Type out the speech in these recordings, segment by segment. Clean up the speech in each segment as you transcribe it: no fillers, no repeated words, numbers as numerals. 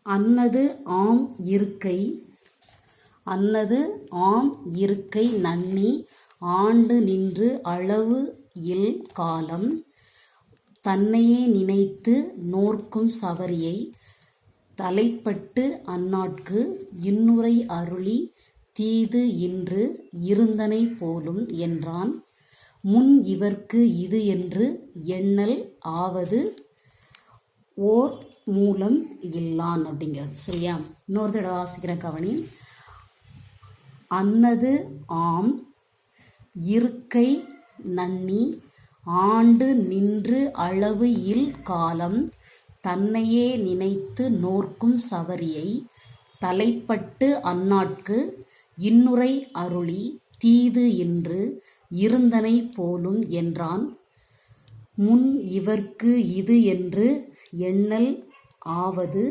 அன்னது ஆம் இருக்கை அன்னது ஆம் இருக்கை நன்னி ஆண்டு நின்று அளவு இல் காலம் தன்னையே நினைத்து நோர்க்கும் சவரியை தலைப்பட்டு அந்நாட்கு இன்னுரை அருளி தீது இன்று இருந்தனை போலும் என்றான். முன் இவர்க்கு இது என்று எண்ணல் ஆவது ஓர் மூலம் இல்லான் அப்படிங்கிறது. சரியா? இன்னொரு தடவை வாசிக்கிற கவனி. அன்னது ஆம் இருக்கை நன்னி ஆண்டு நின்று அளவு இல் காலம் தன்னையே நினைத்து நோர்க்கும் சவரியை தலைப்பட்டு அந்நாட்கு இன்னுரை அருளி தீது என்று இருந்தனை போலும் என்றான். முன் இவர்க்கு இது என்று எண்ணல் ஆவது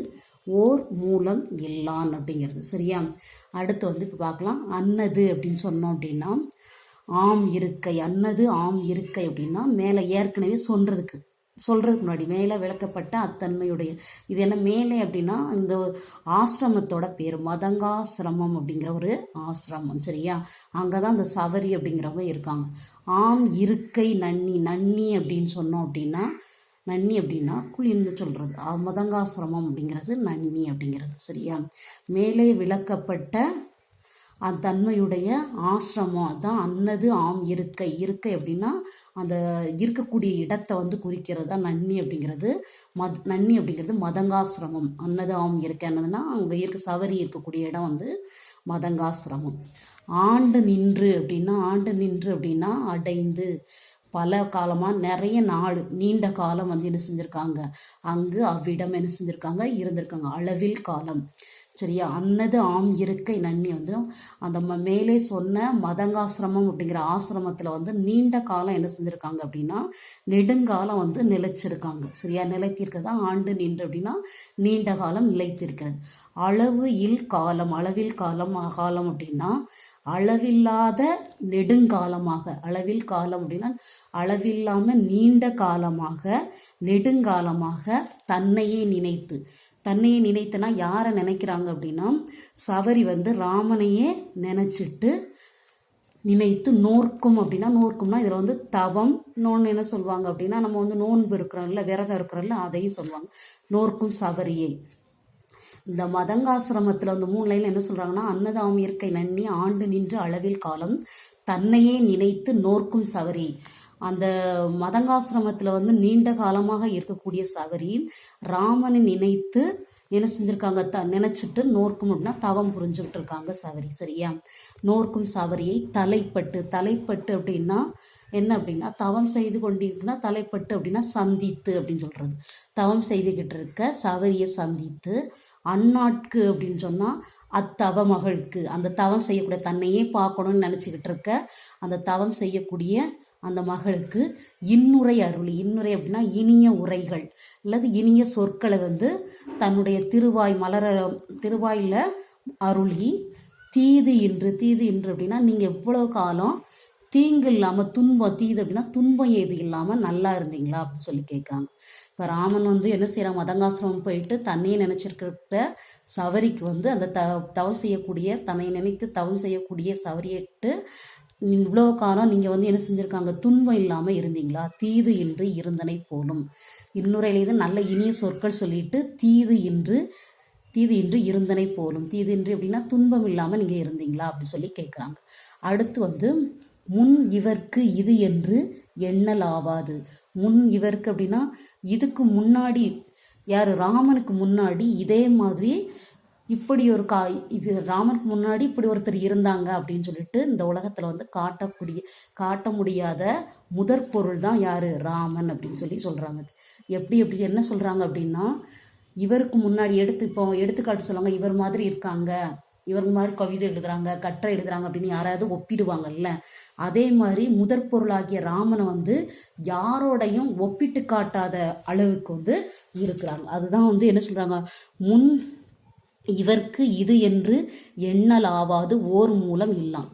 ஓர் மூலம் இல்லான் அப்படிங்கிறது. சரியா? அடுத்து இப்போ பார்க்கலாம். அன்னது அப்படின்னு சொன்னோம் அப்படின்னா ஆம் இருக்கை. அன்னது ஆம் இருக்கை அப்படின்னா மேலே ஏற்கனவே சொல்றதுக்கு முன்னாடி மேலே விளக்கப்பட்ட அத்தன்மையுடைய இது என்ன மேலே அப்படின்னா இந்த ஆசிரமத்தோட பேர் மதங்காசிரமம் அப்படிங்கிற ஒரு ஆசிரமம். சரியா? அங்கே தான் இந்த சவரி அப்படிங்கிறவங்க இருக்காங்க. ஆம் இருக்கை நன்னி. நன்னி அப்படின்னு சொன்னோம் அப்படின்னா நன்னி அப்படின்னா குளிர்ந்து சொல்கிறது. மதங்காசிரமம் அப்படிங்கிறது நன்னி அப்படிங்கிறது. சரியா? மேலே விளக்கப்பட்ட அத்தன்மையுடைய ஆசிரமம் அதுதான் அன்னது ஆம் இருக்கை. இருக்கை அப்படின்னா அந்த இருக்கக்கூடிய இடத்தை குறிக்கிறது தான் நன்னி அப்படிங்கிறது. நன்னி அப்படிங்கிறது மதங்காசிரமம். அன்னது ஆம் இருக்கை என்னதுன்னா அங்கே சவரி இருக்கக்கூடிய இடம் மதங்காசிரமம். ஆண்டு நின்று அப்படின்னா அடைந்து பல காலமாக நிறைய நாடு நீண்ட காலம் என்ன செஞ்சுருக்காங்க அங்கு அவ்விடம் என்ன செஞ்சுருக்காங்க இருந்திருக்காங்க அளவில் காலம். சரியா? அன்னது ஆம் இருக்கை நன்னி அந்த மேலே சொன்ன மதங்காசிரமம் அப்படிங்கிற ஆசிரமத்தில் நீண்ட காலம் என்ன செஞ்சுருக்காங்க அப்படின்னா நெடுங்காலம் நிலைச்சிருக்காங்க. சரியா? நிலைத்திருக்கதான் ஆண்டு நின்று அப்படின்னா நீண்ட காலம் நிலைத்திருக்கிறது. அளவு இல் காலம். அளவில் காலம் அப்படின்னா அளவில்லாத நெடுங்காலமாக. அளவில் காலம் அப்படின்னா அளவில்லாம நீண்ட காலமாக நெடுங்காலமாக தன்னையே நினைத்துனா யாரை நினைக்கிறாங்க அப்படின்னா சவரி ராமனையே நினைத்து நோர்க்கும் அப்படின்னா நோர்க்கும்னா இதில் தவம் இன்னொன்று என்ன சொல்லுவாங்க அப்படின்னா நம்ம நோன்பு இருக்கிறோம்ல விரதம் இருக்கிறோம்ல அதையும் சொல்லுவாங்க. நோர்க்கும் சவரியை. இந்த மதங்காசிரமத்தில் 3 லைன் என்ன சொல்றாங்கன்னா அன்னதாம் இருக்கை நன்னி ஆண்டு நின்று அளவில் காலம் தன்னையே நினைத்து நோர்க்கும் சவரி. அந்த மதங்காசிரமத்தில் நீண்ட காலமாக இருக்கக்கூடிய சவரி ராமனை நினைத்து என்ன செஞ்சிருக்காங்க நினைச்சிட்டு நோர்க்கும் அப்படின்னா தவம் புரிஞ்சுக்கிட்டு இருக்காங்க சவரி. சரியா? நோர்க்கும் சவரியை தலைப்பட்டு அப்படின்னா என்ன அப்படின்னா தவம் செய்து கொண்டிருக்குன்னா தலைப்பட்டு அப்படின்னா சந்தித்து அப்படின்னு சொல்றது. தவம் செய்துகிட்டு இருக்க சவரியை சந்தித்து அந்நாட்கு அப்படின்னு சொன்னா அத்தவ மகளுக்கு அந்த தவம் செய்யக்கூடிய தன்னையே பார்க்கணும்னு நினைச்சுக்கிட்டு இருக்க அந்த தவம் செய்யக்கூடிய அந்த மகளுக்கு இன்னுரை அருளி. இன்னுரை அப்படின்னா இனிய உரைகள் அல்லது இனிய சொற்களை தன்னுடைய திருவாயில அருளி தீது இன்று அப்படின்னா நீங்க எவ்வளவு காலம் தீங்கு இல்லாம துன்பம் தீது அப்படின்னா துன்பம் ஏது இல்லாம நல்லா இருந்தீங்களா அப்படின்னு சொல்லி கேட்காங்க. இப்போ ராமன் என்ன செய்யறான் மதங்காசிரமம் போயிட்டு தன்னையே நினைச்சிருக்கிற சவரிக்கு அந்த தவம் செய்யக்கூடிய தன்னை நினைத்து தவம் செய்யக்கூடிய சவரியிட்டு இவ்வளோ காலம் நீங்க என்ன செஞ்சிருக்காங்க துன்பம் இல்லாம இருந்தீங்களா தீது இன்று இருந்தனை போலும். இன்னுரையில நல்ல இனிய சொற்கள் சொல்லிட்டு தீது இன்று இருந்தனை போலும். தீது இன்று அப்படின்னா துன்பம் இல்லாம நீங்க இருந்தீங்களா அப்படின்னு சொல்லி கேட்குறாங்க. அடுத்து முன் இவர்க்கு இது என்று எண்ணல் ஆவாது. முன் இவர்க்கு அப்படின்னா இதுக்கு முன்னாடி யாரு ராமனுக்கு முன்னாடி இதே மாதிரி இப்படி ஒரு இது ராமனுக்கு முன்னாடி இப்படி ஒருத்தர் இருந்தாங்க அப்படின்னு சொல்லிட்டு இந்த உலகத்துல காட்ட முடியாத முதற் பொருள் தான் யாரு ராமன் அப்படின்னு சொல்லி சொல்றாங்க. எப்படி என்ன சொல்றாங்க அப்படின்னா இவருக்கு முன்னாடி எடுத்துக்காட்டு சொல்லுவாங்க இவர் மாதிரி இருக்காங்க இவர் மாதிரி கவிதை எழுதுறாங்க கட்டுரை எழுதுறாங்க அப்படின்னு யாராவது ஒப்பிடுவாங்கல்ல. அதே மாதிரி முதற் பொருளாகிய ராமனை யாரோடையும் ஒப்பிட்டு காட்டாத அளவுக்கு இருக்கிறாங்க. அதுதான் என்ன சொல்றாங்க முன் இவர்க்கு இது என்று எண்ணல் ஆவாது ஓர் மூலம் இல்லாம்.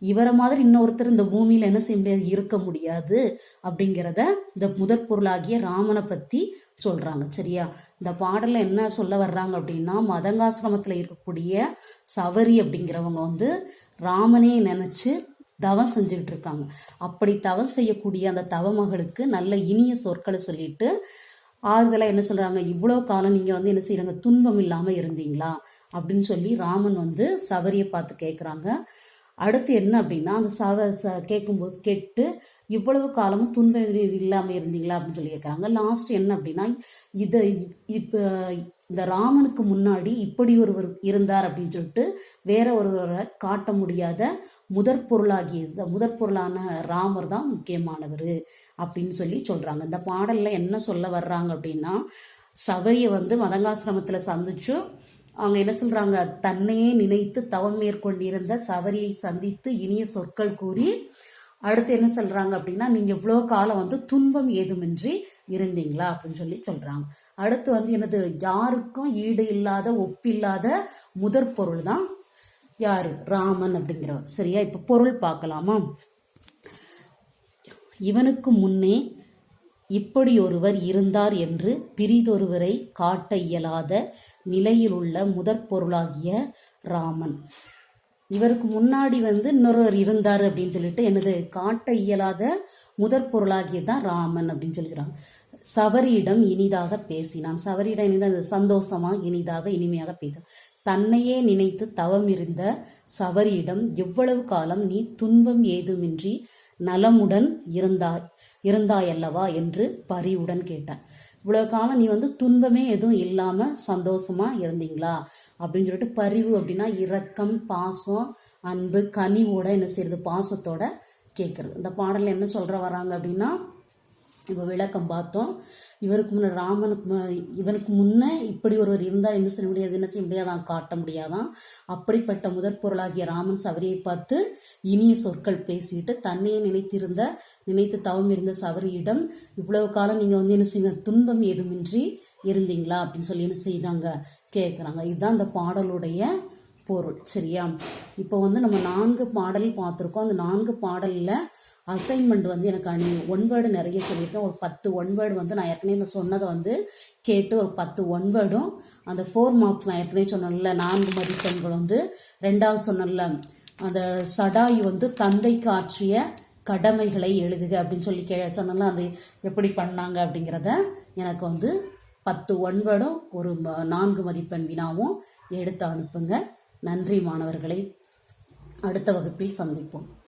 இவரை மாதிரி இன்னொருத்தர் இந்த பூமியில என்ன செய்ய முடியாது, இருக்க முடியாது அப்படிங்கிறத இந்த முதற் பொருளாகிய ராமனை பத்தி சொல்றாங்க. சரியா? இந்த பாடல்ல என்ன சொல்ல வர்றாங்க அப்படின்னா, மதங்காசிரமத்துல இருக்கக்கூடிய சவரி அப்படிங்கிறவங்க வந்து ராமனே நினைச்சு தவம் செஞ்சுக்கிட்டு இருக்காங்க. அப்படி தவம் செய்யக்கூடிய அந்த தவமகளுக்கு நல்ல இனிய சொற்களை சொல்லிட்டு ஆறுதலா என்ன சொல்றாங்க, இவ்வளவு காலம் நீங்க வந்து என்ன செய்யறாங்க, துன்பம் இல்லாம இருந்தீங்களா அப்படின்னு சொல்லி ராமன் வந்து சவரியை பார்த்து கேட்குறாங்க. அடுத்து என்ன அப்படின்னா, அந்த கேட்கும்போது கேட்டு இவ்வளவு காலமும் துன்பம் இல்லாம இருந்தீங்களா அப்படின்னு சொல்லி கேட்குறாங்க. லாஸ்ட் என்ன அப்படின்னா, இதை இப்போ இந்த ராமனுக்கு முன்னாடி இப்படி ஒருவர் இருந்தார் அப்படின்னு சொல்லிட்டு வேற ஒருவரை காட்ட முடியாத முதற் பொருளான ராமர் தான் முக்கியமானவர் அப்படின்னு சொல்லி சொல்றாங்க. இந்த பாடல்ல என்ன சொல்ல வர்றாங்க அப்படின்னா, சபரியை வந்து மதங்காசிரமத்துல சந்திச்சு அவங்க என்ன சொல்றாங்க, தன்னையே நினைத்து தவம் மேற்கொண்டிருந்த சபரியை சந்தித்து இனிய சொற்கள் கூறி அடுத்து என்ன சொல்றாங்க அப்படின்னா, நீங்க இவ்வளோ காலம் வந்து துன்பம் ஏதுமின்றி இருந்தீங்களா அப்படின்னு சொல்லி சொல்றாங்க. அடுத்து வந்து என்னது, யாருக்கும் ஈடு இல்லாத ஒப்பில்லாத முதற் பொருள் தான் யாரு, ராமன் அப்படிங்கிறவர். சரியா? இப்ப பொருள் பார்க்கலாமா? இவனுக்கு முன்னே இப்படி ஒருவர் இருந்தார் என்று பிரிதொருவரை காட்ட இயலாத நிலையில் உள்ள முதற் பொருளாகிய ராமன். இவருக்கு முன்னாடி வந்து இன்னொருவர் இருந்தார் அப்படின்னு சொல்லிட்டு என்னது, காட்ட இயலாத முதற் பொருளாகியதான் ராமன் அப்படின்னு சொல்லிக்கிறாங்க. சவரியிடம் இனிதாக பேசினான். சவரியிடம் இனிதாக சந்தோஷமா இனிதாக இனிமையாக பேசினான். தன்னையே நினைத்து தவம் இருந்த சவரியிடம் எவ்வளவு காலம் நீ துன்பம் ஏதுமின்றி நலமுடன் இருந்தாயல்லவா என்று பரிவுடன் கேட்டான். இவ்வளவு காலம் நீ வந்து துன்பமே எதுவும் இல்லாம சந்தோஷமா இருந்தீங்களா அப்படின்னு சொல்லிட்டு, பரிவு அப்படின்னா இரக்கம், பாசம், அன்பு, கனிவோட என்ன செய்யறது, பாசத்தோட கேட்கறது. இந்த பாடல்ல என்ன சொல்ற வராங்க அப்படின்னா, இப்போ விளக்கம் பார்த்தோம். இவருக்கு முன்ன இவனுக்கு முன்ன இப்படி ஒருவர் இருந்தால் என்ன செய்ய முடியாது, என்ன செய்ய முடியாதான், காட்ட முடியாதான். அப்படிப்பட்ட முதற் பொருளாகிய ராமன் சவரியை பார்த்து இனிய சொற்கள் பேசிட்டு தன்னையே நினைத்து தவம் இருந்த சவரியிடம் இவ்வளவு காலம் நீங்க வந்து என்ன செய்ய துன்பம் ஏதுமின்றி இருந்தீங்களா அப்படின்னு சொல்லி என்ன செய்யறாங்க, கேட்குறாங்க. இதுதான் இந்த பாடலுடைய பொருள். சரியா? இப்போ வந்து நம்ம 4 பாடல் பார்த்துருக்கோம். அந்த 4 பாடல்ல அசைன்மெண்ட் வந்து எனக்கு ஒன்வேர்டு நிறைய சொல்லியிருக்கேன். ஒரு 10 ஒன்வேர்டு வந்து நான் ஏற்கனவே சொன்னதை வந்து கேட்டு ஒரு 10 ஒன்வேர்டும் அந்த 4 மார்க்ஸ் நான் ஏற்கனவே சொன்னேன்ல 4 மதிப்பெண்கள் வந்து 2வது சொன்னல அந்த சடாயு வந்து தந்தைக்கு ஆற்றிய கடமைகளை எழுதுக அப்படின்னு சொல்லி சொன்னால அது எப்படி பண்ணாங்க அப்படிங்கிறத எனக்கு வந்து 10 ஒன்வேர்டும் ஒரு 4 மதிப்பெண் வினாவும் எடுத்து அனுப்புங்க. நன்றி மாணவர்களை. அடுத்த வகுப்பில் சந்திப்போம்.